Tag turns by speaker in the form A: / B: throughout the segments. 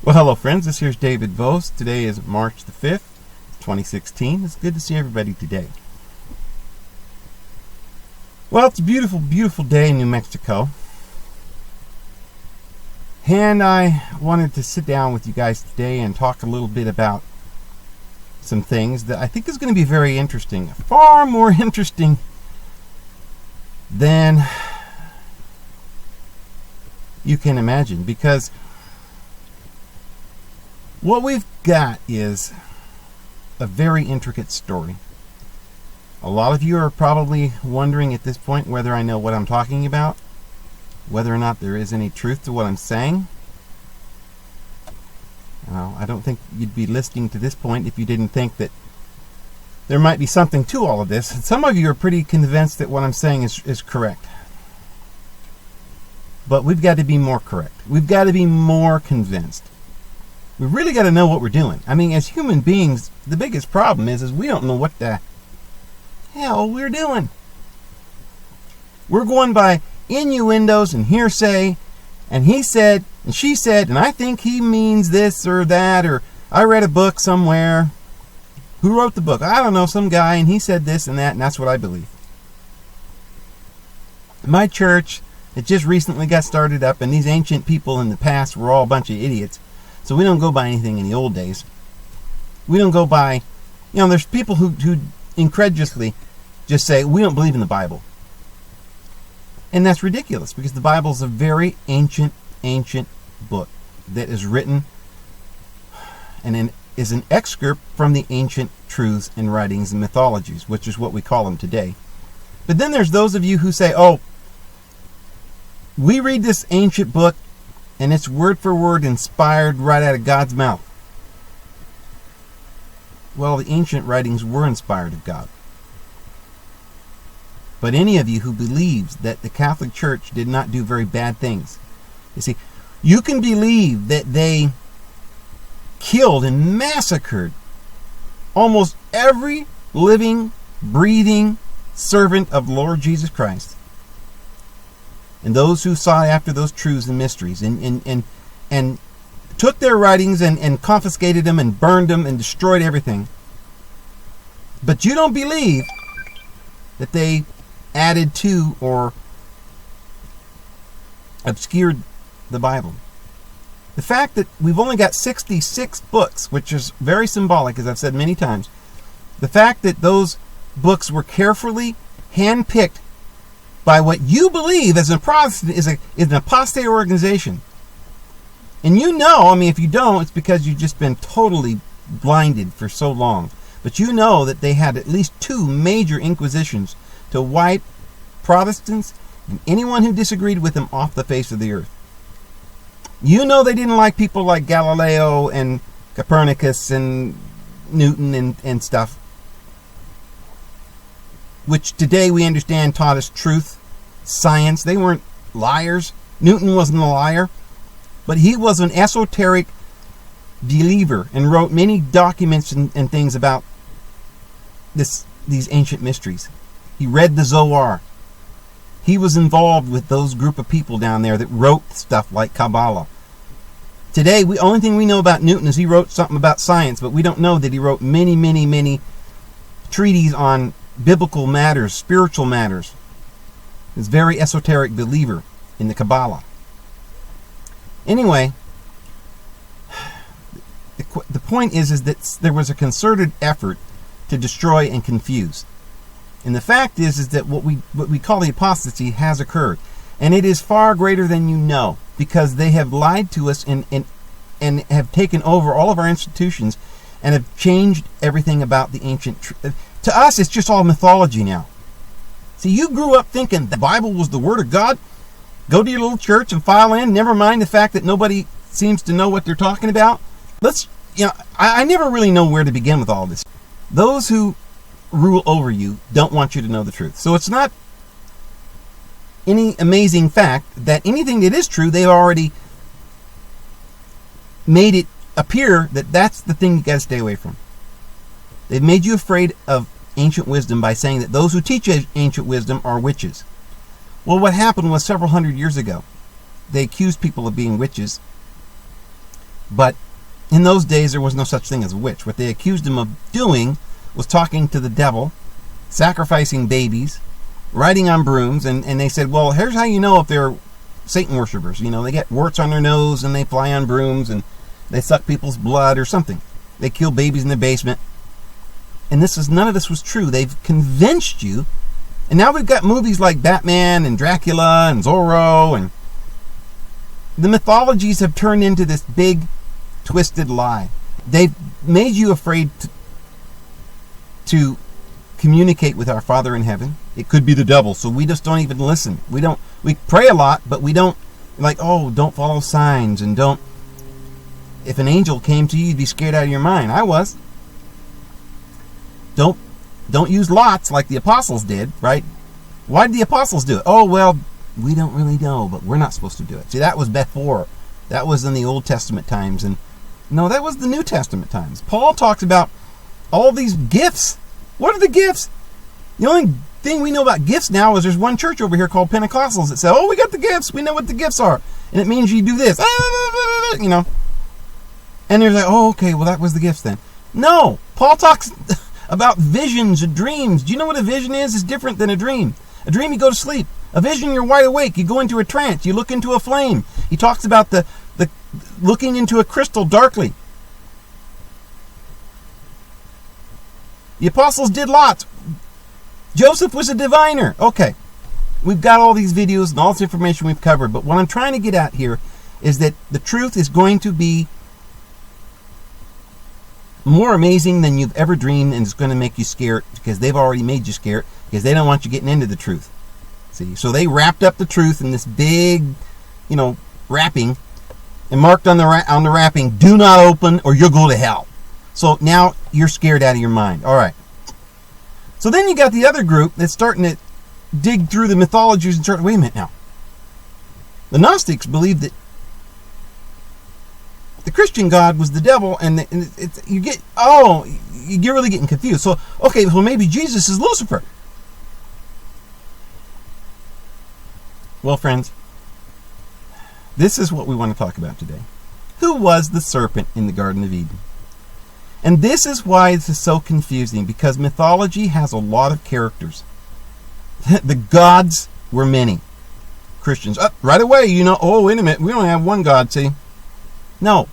A: Well, hello friends, this here's David Vos. Today is March the 5th, 2016. It's good to see everybody today. Well, it's a beautiful, beautiful day in New Mexico. And I wanted to sit down with you guys today and talk a little bit about some things that I think is going to be very interesting. Far more interesting than you can imagine, because what we've got is a very intricate story. A lot of you are probably wondering at this point whether I know what I'm talking about, whether or not there is any truth to what I'm saying. I don't think you'd be listening to this point if you didn't think that there might be something to all of this. And some of you are pretty convinced that what I'm saying is correct. But we've got to be more correct. We've got to be more convinced. We really got to know what we're doing. I mean, as human beings, the biggest problem is we don't know what the hell we're doing. We're going by innuendos and hearsay, and he said, and she said, and I think he means this or that, or I read a book somewhere. Who wrote the book? I don't know, some guy, and he said this and that, and that's what I believe. My church, it just recently got started up, and these ancient people in the past were all a bunch of idiots. So we don't go by anything in the old days. We don't go by, there's people who incredulously just say, we don't believe in the Bible. And that's ridiculous, because the Bible is a very ancient book that is written and is an excerpt from the ancient truths and writings and mythologies, which is what we call them today. But then there's those of you who say, oh, we read this ancient book and it's word for word inspired right out of God's mouth. Well, the ancient writings were inspired of God. But any of you who believes that the Catholic Church did not do very bad things, you see, you can believe that they killed and massacred almost every living, breathing servant of Lord Jesus Christ, and those who sought after those truths and mysteries, and took their writings and confiscated them and burned them and destroyed everything. But you don't believe that they added to or obscured the Bible. The fact that we've only got 66 books, which is very symbolic, as I've said many times, the fact that those books were carefully handpicked by what you believe as a Protestant is an apostate organization. And if you don't, it's because you've just been totally blinded for so long. But you know that they had at least 2 major inquisitions to wipe Protestants and anyone who disagreed with them off the face of the earth. You know they didn't like people like Galileo and Copernicus and Newton and stuff, which today we understand taught us truth, science. They weren't liars. Newton wasn't a liar, but he was an esoteric believer and wrote many documents and things about these ancient mysteries. He read the Zohar. He was involved with those group of people down there that wrote stuff like Kabbalah. Today, the only thing we know about Newton is he wrote something about science, but we don't know that he wrote many, many, many treatises on biblical matters, spiritual matters. He's a very esoteric believer in the Kabbalah. Anyway, the point is that there was a concerted effort to destroy and confuse. And the fact is that what we call the apostasy has occurred. And it is far greater than you know, because they have lied to us and have taken over all of our institutions and have changed everything about the ancient truth. To us, it's just all mythology now. See, you grew up thinking the Bible was the Word of God. Go to your little church and file in. Never mind the fact that nobody seems to know what they're talking about. I never really know where to begin with all this. Those who rule over you don't want you to know the truth. So it's not any amazing fact that anything that is true, they've already made it appear that that's the thing you got to stay away from. They've made you afraid of ancient wisdom by saying that those who teach ancient wisdom are witches. Well, what happened was several hundred years ago, they accused people of being witches. But in those days, there was no such thing as a witch. What they accused him of doing was talking to the devil, sacrificing babies, riding on brooms, and they said, well, here's how you know if they're Satan worshipers. You know, they get warts on their nose, and they fly on brooms, and they suck people's blood or something. They kill babies in the basement. And none of this was true. They've convinced you. And now we've got movies like Batman and Dracula and Zorro, and the mythologies have turned into this big, twisted lie. They've made you afraid to communicate with our Father in heaven. It could be the devil, so we just don't even listen. We pray a lot, but we don't, like, oh, don't follow signs, and don't. If an angel came to you, you'd be scared out of your mind. I was. Don't use lots like the apostles did, right? Why did the apostles do it? Oh, well, we don't really know, but we're not supposed to do it. See, that was before. That was in the Old Testament times. And no, that was the New Testament times. Paul talks about all these gifts. What are the gifts? The only thing we know about gifts now is there's one church over here called Pentecostals that say, oh, we got the gifts. We know what the gifts are. And it means you do this. You know. And they're like, oh, okay, well, that was the gifts then. No, Paul talks about visions and dreams. Do you know what a vision is? It's different than a dream. A dream, you go to sleep. A vision, you're wide awake. You go into a trance. You look into a flame. He talks about the looking into a crystal darkly. The apostles did lots. Joseph was a diviner. Okay, we've got all these videos and all this information we've covered, but what I'm trying to get at here is that the truth is going to be more amazing than you've ever dreamed, and it's going to make you scared because they've already made you scared because they don't want you getting into the truth. See, so they wrapped up the truth in this big, wrapping, and marked on the wrapping, do not open or you'll go to hell. So now you're scared out of your mind. All right. So then you got the other group that's starting to dig through the mythologies and start, wait a minute now. The Gnostics believed that the Christian God was the devil, and you're really getting confused. So, okay, well, maybe Jesus is Lucifer. Well, friends, this is what we want to talk about today. Who was the serpent in the Garden of Eden? And this is why this is so confusing, because mythology has a lot of characters. The gods were many. Christians, right away, oh, wait a minute, we only have one God, see? No.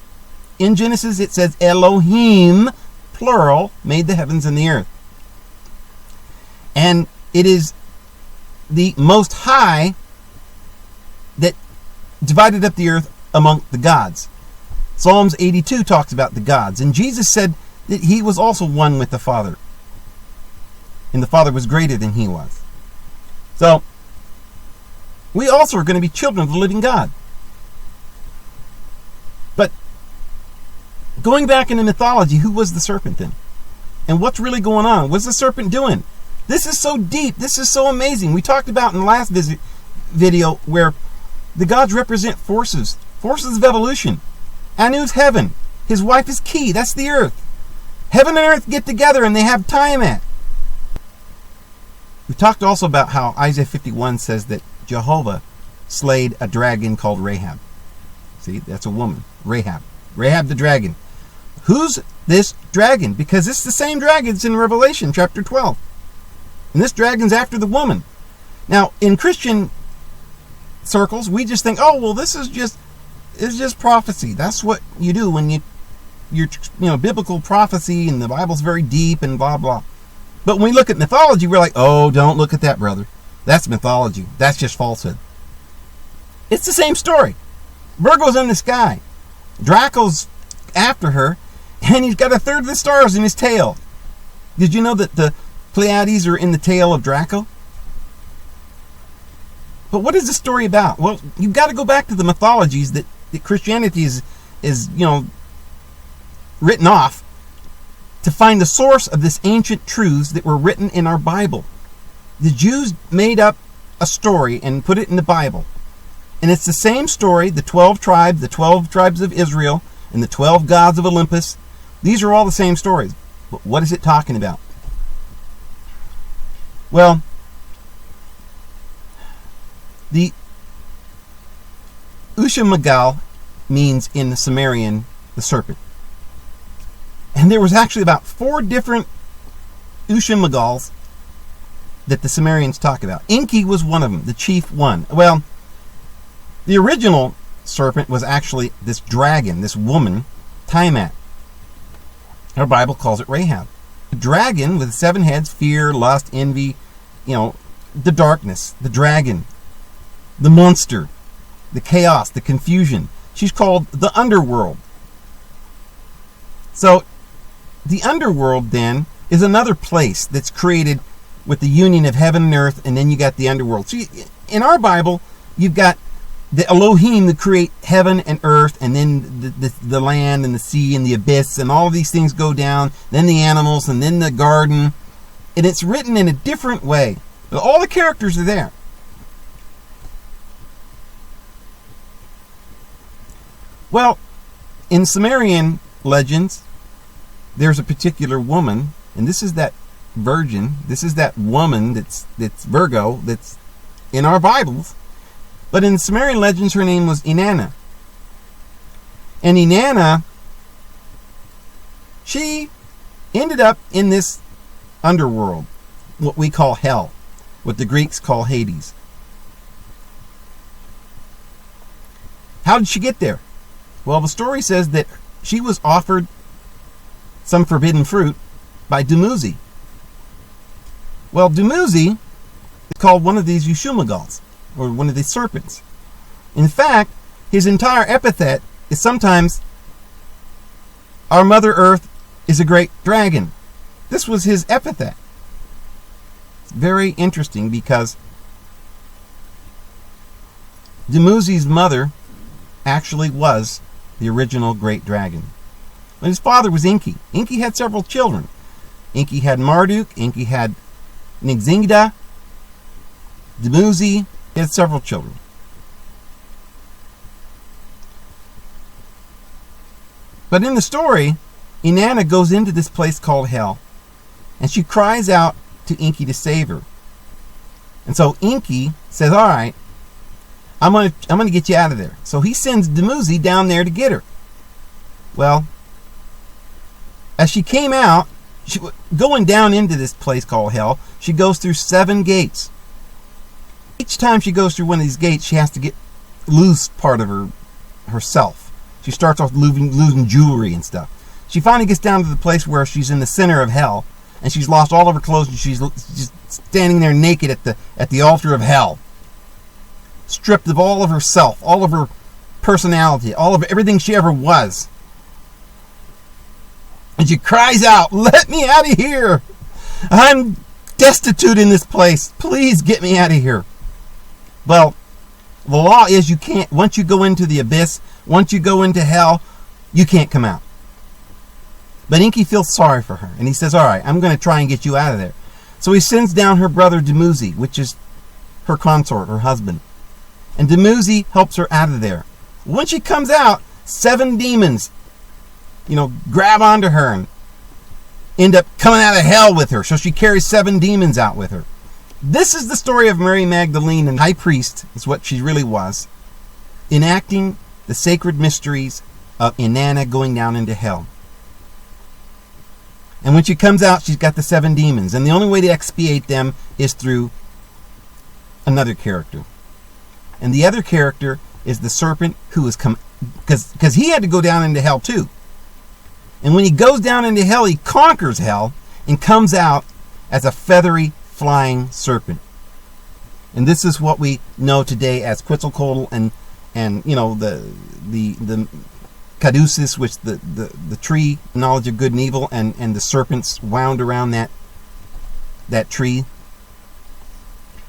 A: In Genesis, it says Elohim, plural, made the heavens and the earth. And it is the Most High that divided up the earth among the gods. Psalms 82 talks about the gods. And Jesus said that he was also one with the Father. And the Father was greater than he was. So, we also are going to be children of the living God. But going back into mythology, who was the serpent then? And what's really going on? What's the serpent doing? This is so deep. This is so amazing. We talked about in the last video where the gods represent forces of evolution. Anu's heaven. His wife is Ki. That's the earth. Heaven and earth get together and they have time at. We talked also about how Isaiah 51 says that Jehovah slayed a dragon called Rahab. See, that's a woman. Rahab the dragon. Who's this dragon? Because it's the same dragon that's in Revelation chapter 12. And this dragon's after the woman. Now, in Christian circles, we just think, oh, well, this is just prophecy. That's what you do when you're biblical prophecy, and the Bible's very deep and blah, blah. But when we look at mythology, we're like, oh, don't look at that, brother. That's mythology. That's just falsehood. It's the same story. Virgo's in the sky. Draco's after her, and he's got a third of the stars in his tail. Did you know that the Pleiades are in the tail of Draco? But what is the story about? Well, you've got to go back to the mythologies that Christianity is written off to find the source of this ancient truths that were written in our Bible. The Jews made up a story and put it in the Bible. And it's the same story, the 12 tribes of Israel, and the 12 gods of Olympus. These are all the same stories. But what is it talking about? Well, the Ushamagal means in the Sumerian the serpent. And there was actually about 4 different Ushimagals that the Sumerians talk about. Enki was one of them, the chief one. Well, the original serpent was actually this dragon, this woman, Tiamat. Our Bible calls it Rahab. A dragon with 7 heads, fear, lust, envy, the darkness, the dragon, the monster, the chaos, the confusion. She's called the underworld. So, the underworld then is another place that's created with the union of heaven and earth, and then you got the underworld. See, in our Bible, you've got the Elohim that create heaven and earth, and then the land and the sea and the abyss, and all of these things go down, then the animals, and then the garden. And it's written in a different way. But all the characters are there. Well, in Sumerian legends, there's a particular woman, and this is that virgin, this is that woman that's Virgo, that's in our Bibles. But in Sumerian legends, her name was Inanna. And Inanna, she ended up in this underworld, what we call hell, what the Greeks call Hades. How did she get there? Well, the story says that she was offered some forbidden fruit by Dumuzi. Well, Dumuzi is called one of these Ushimagals, or one of these serpents. In fact, his entire epithet is sometimes, our Mother Earth is a great dragon. This was his epithet. It's very interesting because Dumuzi's mother actually was the original great dragon. And his father was Enki. Enki had several children. Enki had Marduk, Enki had Nixingda, Dumuzi. He had several children. But in the story, Inanna goes into this place called hell, and she cries out to Enki to save her. And so Enki says, all right, I'm gonna get you out of there. So he sends Dumuzi down there to get her. Well, as she came out, going down into this place called hell, she goes through 7 gates. Each time she goes through one of these gates, she has to lose part of herself. She starts off losing jewelry and stuff. She finally gets down to the place where she's in the center of hell, and she's lost all of her clothes, and she's just standing there naked at the altar of hell, stripped of all of herself, all of her personality, all of everything she ever was. And she cries out, "Let me out of here! I'm destitute in this place. Please get me out of here." Well, the law is you can't, once you go into the abyss, once you go into hell, you can't come out. But Enki feels sorry for her, and he says, all right, I'm going to try and get you out of there. So he sends down her brother Dumuzi, which is her consort, her husband. And Dumuzi helps her out of there. When she comes out, 7 demons, grab onto her and end up coming out of hell with her. So she carries 7 demons out with her. This is the story of Mary Magdalene, and high priest is what she really was, enacting the sacred mysteries of Inanna going down into hell. And when she comes out, she's got the 7 demons. And the only way to expiate them is through another character. And the other character is the serpent who has come, because he had to go down into hell too. And when he goes down into hell, he conquers hell and comes out as a feathery, flying serpent. And this is what we know today as Quetzalcoatl and the caduceus, which the tree, knowledge of good and evil, and the serpents wound around that tree.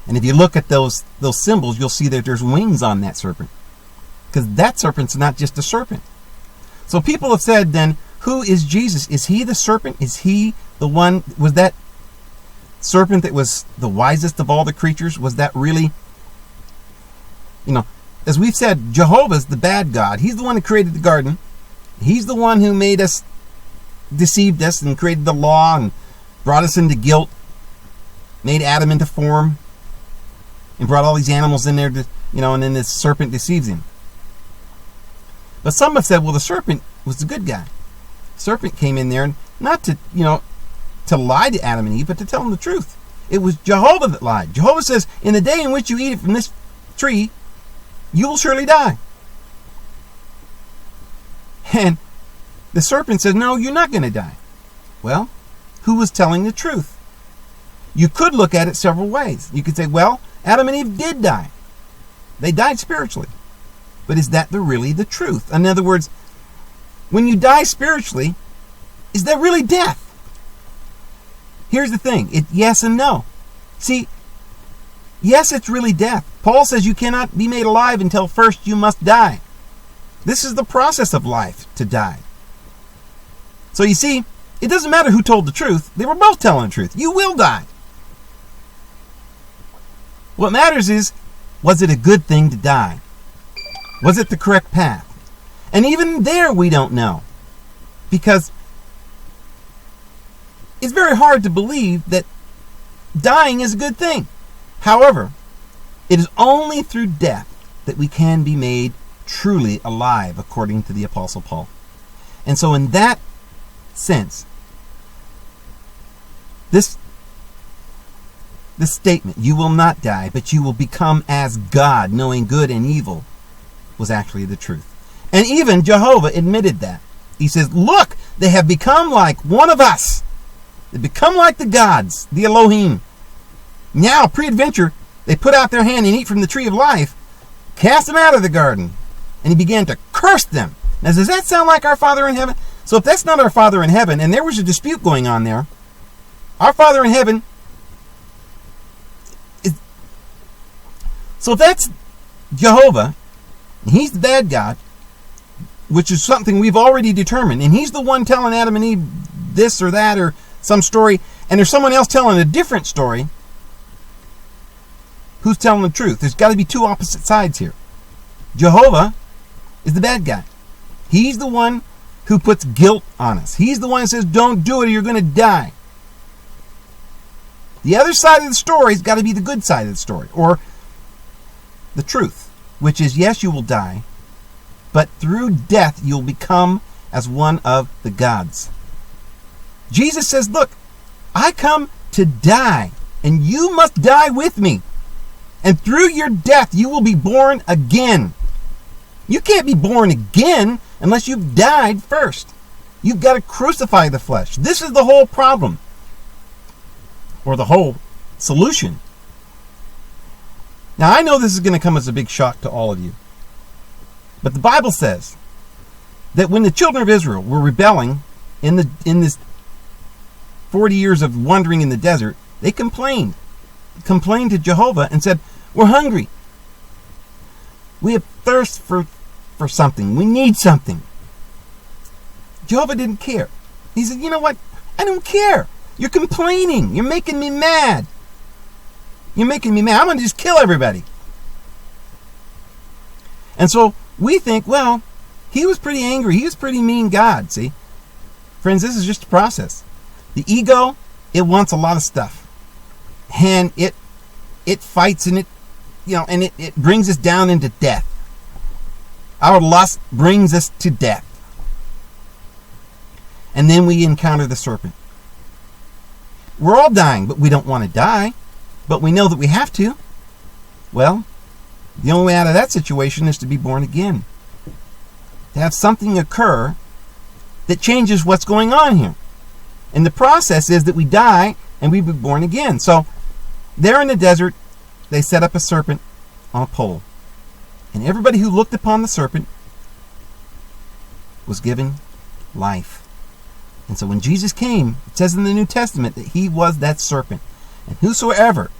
A: And if you look at those symbols, you'll see that there's wings on that serpent, because that serpent's not just a serpent. So people have said, then, who is Jesus? Is he the serpent? Is he the one? Was that serpent that was the wisest of all the creatures? Was that really, as we've said, Jehovah's the bad God. He's the one who created the garden. He's the one who made us, deceived us, and created the law and brought us into guilt, made Adam into form, and brought all these animals in there to, and then this serpent deceives him. But some have said, well, the serpent was the good guy. The serpent came in there and not to, to lie to Adam and Eve, but to tell them the truth. It was Jehovah that lied. Jehovah says, in the day in which you eat it from this tree, you will surely die. And the serpent says, no, you're not going to die. Well, who was telling the truth? You could look at it several ways. You could say, well, Adam and Eve did die. They died spiritually. But is that really the truth? In other words, when you die spiritually, is that really death? Here's the thing. Yes and no. See, yes, it's really death. Paul says you cannot be made alive until first you must die. This is the process of life, to die. So you see, it doesn't matter who told the truth. They were both telling the truth. You will die. What matters is, was it a good thing to die? Was it the correct path? And even there we don't know. Because it's very hard to believe that dying is a good thing. However, it is only through death that we can be made truly alive, according to the Apostle Paul. And so in that sense, this statement, you will not die, but you will become as God, knowing good and evil, was actually the truth. And even Jehovah admitted that. He says, look, they have become like one of us. They become like the gods, the Elohim. Now, pre-adventure, they put out their hand and eat from the tree of life, cast them out of the garden, and he began to curse them. Now, does that sound like our Father in heaven? So if that's not our Father in heaven, and there was a dispute going on there, our Father in heaven is... So if that's Jehovah, and he's the bad God, which is something we've already determined, and he's the one telling Adam and Eve this or that or some story, and there's someone else telling a different story, who's telling the truth? There's got to be two opposite sides here. Jehovah is the bad guy. He's the one who puts guilt on us. He's the one who says, don't do it or you're going to die. The other side of the story has got to be the good side of the story, or the truth, which is, yes, you will die, but through death you'll become as one of the gods. Jesus says, look, I come to die, and you must die with me. And through your death you will be born again. You can't be born again unless you've died first. You've got to crucify the flesh. This is the whole problem, or the whole solution. Now, I know this is going to come as a big shock to all of you. But the Bible says that when the children of Israel were rebelling in this 40 years of wandering in the desert, they complained to Jehovah and said, we're hungry. We have thirst for something. We need something. Jehovah didn't care. He said, you know what? I don't care. You're complaining. You're making me mad. You're making me mad. I'm going to just kill everybody. And so we think, well, he was pretty angry. He was pretty mean God, see? Friends, this is just a process. The ego, it wants a lot of stuff. And it fights and it brings us down into death. Our lust brings us to death. And then we encounter the serpent. We're all dying, but we don't want to die. But we know that we have to. Well, the only way out of that situation is to be born again. To have something occur that changes what's going on here. And the process is that we die and we be born again. So, there in the desert, they set up a serpent on a pole. And everybody who looked upon the serpent was given life. And so when Jesus came, it says in the New Testament that he was that serpent. And whosoever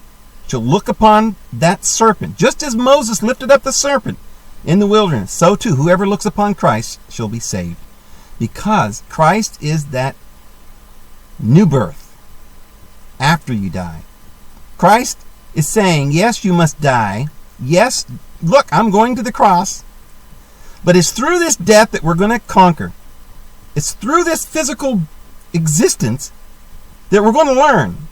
A: shall look upon that serpent, just as Moses lifted up the serpent in the wilderness, so too whoever looks upon Christ shall be saved. Because Christ is that new birth after you die. Christ is saying, yes, you must die. Yes, look, I'm going to the cross. But it's through this death that we're going to conquer. It's through this physical existence that we're going to learn.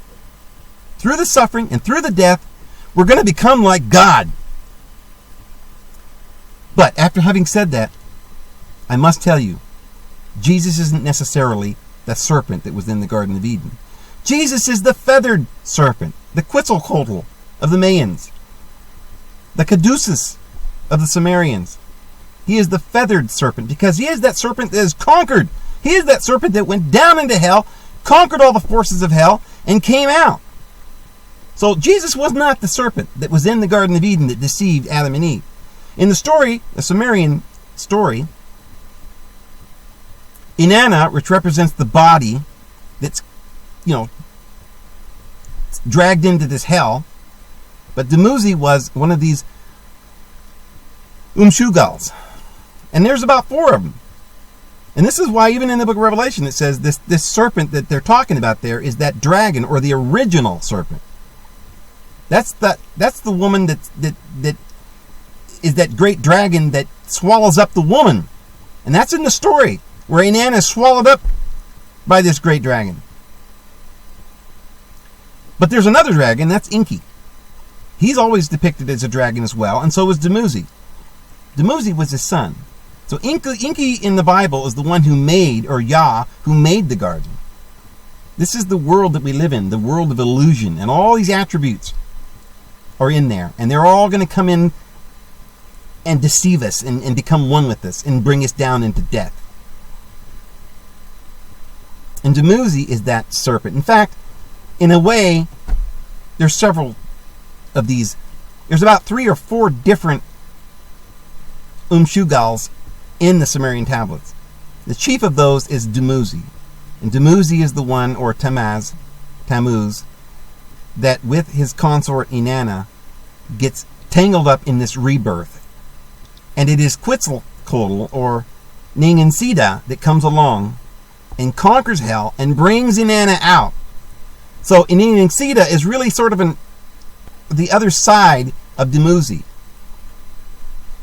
A: Through the suffering and through the death, we're going to become like God. But after having said that, I must tell you, Jesus isn't necessarily the serpent that was in the Garden of Eden. Jesus is the feathered serpent, the Quetzalcoatl of the Mayans, the Caduceus of the Sumerians. He is the feathered serpent because he is that serpent that is conquered. He is that serpent that went down into hell, conquered all the forces of hell, and came out. So Jesus was not the serpent that was in the Garden of Eden that deceived Adam and Eve. In the story, the Sumerian story, Inanna, which represents the body that's, dragged into this hell, but Dumuzi was one of these Umshugals. And there's about 4 of them. And this is why even in the book of Revelation it says this serpent that they're talking about there is that dragon, or the original serpent. That's the woman that is that great dragon that swallows up the woman. And that's in the story where Inanna is swallowed up by this great dragon. But there's another dragon, that's Enki. He's always depicted as a dragon as well, and so was Dumuzi. Dumuzi was his son. So Enki in the Bible is the one who made, or Yah, who made the garden. This is the world that we live in, the world of illusion, and all these attributes are in there, and they're all going to come in and deceive us and become one with us and bring us down into death. And Dumuzi is that serpent. In fact, in a way, there's several of these. There's about 3 or 4 different Umshugals in the Sumerian tablets. The chief of those is Dumuzi. And Dumuzi is the one, or Tammuz, that with his consort Inanna gets tangled up in this rebirth. And it is Quetzalcoatl, or Ningansida, that comes along and conquers hell and brings Inanna out. So Ningansida is really sort of the other side of Dumuzi.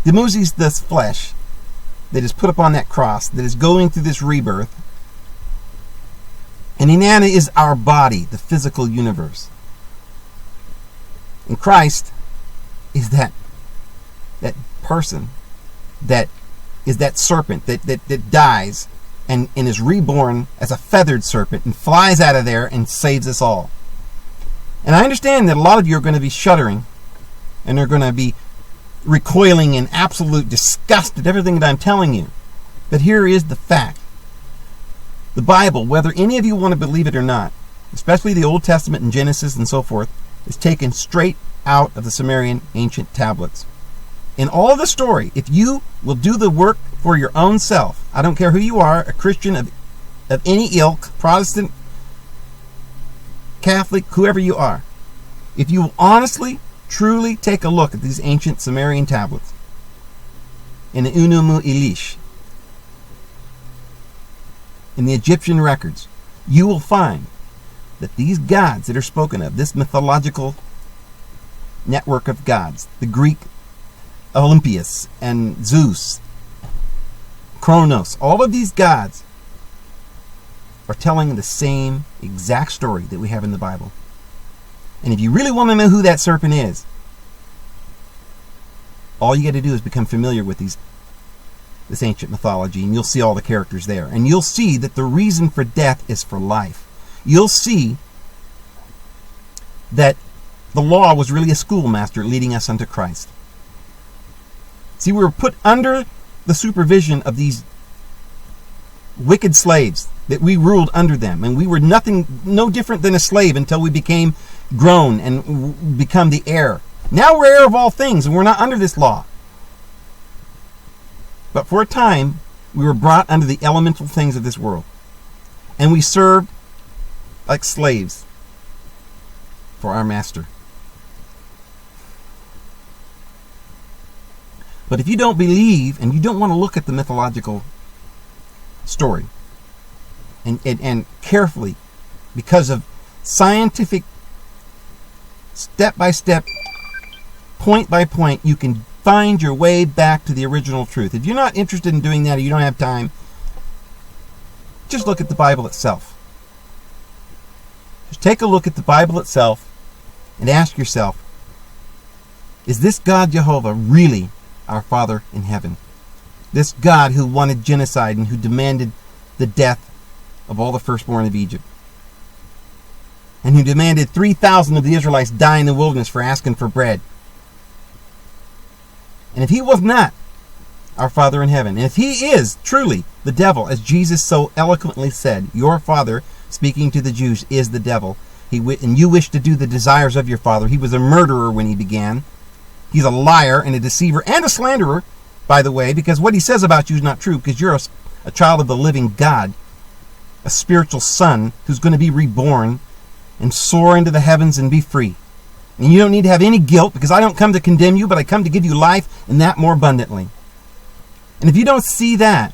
A: Dumuzi is this flesh that is put upon that cross, that is going through this rebirth. And Inanna is our body, the physical universe. And Christ is that person that is that serpent that dies and is reborn as a feathered serpent and flies out of there and saves us all. And I understand that a lot of you are going to be shuddering and are going to be recoiling in absolute disgust at everything that I'm telling you. But here is the fact. The Bible, whether any of you want to believe it or not, especially the Old Testament and Genesis and so forth, is taken straight out of the Sumerian ancient tablets. In all of the story, if you will do the work for your own self, I don't care who you are, a Christian of any ilk, Protestant, Catholic, whoever you are, if you will honestly, truly take a look at these ancient Sumerian tablets in the Unumu Elish, in the Egyptian records, you will find that these gods that are spoken of, this mythological network of gods, the Greek Olympius and Zeus, Kronos, all of these gods are telling the same exact story that we have in the Bible. And if you really want to know who that serpent is, all you got to do is become familiar with this ancient mythology, and you'll see all the characters there. And you'll see that the reason for death is for life. You'll see that the law was really a schoolmaster leading us unto Christ. See, we were put under the supervision of these wicked slaves, that we ruled under them, and we were no different than a slave until we became grown and become the heir. Now we're heir of all things, and we're not under this law. But for a time, we were brought under the elemental things of this world, and we served like slaves for our master. But if you don't believe and you don't want to look at the mythological story and carefully, because of scientific step-by-step, point-by-point, you can find your way back to the original truth. If you're not interested in doing that, or you don't have time, just look at the Bible itself. Just take a look at the Bible itself and ask yourself, is this God Jehovah really our Father in heaven? This God who wanted genocide and who demanded the death of all the firstborn of Egypt. And who demanded 3,000 of the Israelites die in the wilderness for asking for bread. And if he was not our Father in heaven, and if he is truly the devil, as Jesus so eloquently said, your father, speaking to the Jews, is the devil, and you wish to do the desires of your father. He was a murderer when he began. He's a liar and a deceiver and a slanderer, by the way, because what he says about you is not true, because you're a child of the living God, a spiritual son who's going to be reborn and soar into the heavens and be free. And you don't need to have any guilt, because I don't come to condemn you, but I come to give you life, and that more abundantly. And if you don't see that,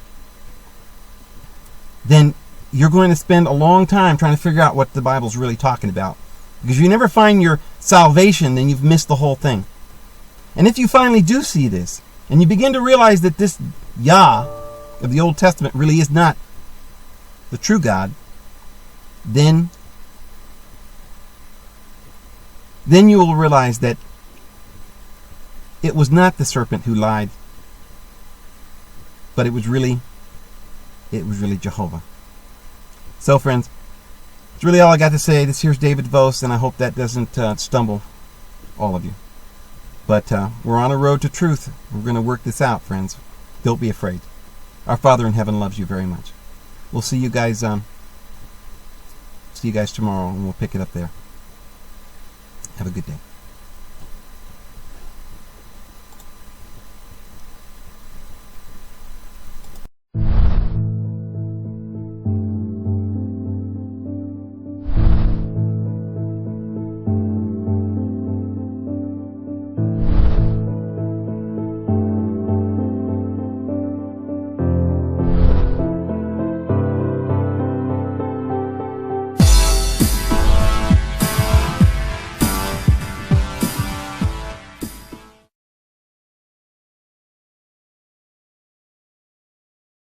A: then you're going to spend a long time trying to figure out what the Bible's really talking about. Because if you never find your salvation, then you've missed the whole thing. And if you finally do see this, and you begin to realize that this Yah of the Old Testament really is not the true God, then you will realize that it was not the serpent who lied, but it was really Jehovah. So, friends, that's really all I got to say. This here's David Vos, and I hope that doesn't stumble all of you. But we're on a road to truth. We're going to work this out, friends. Don't be afraid. Our Father in heaven loves you very much. We'll see you guys. See you guys tomorrow, and we'll pick it up there. Have a good day.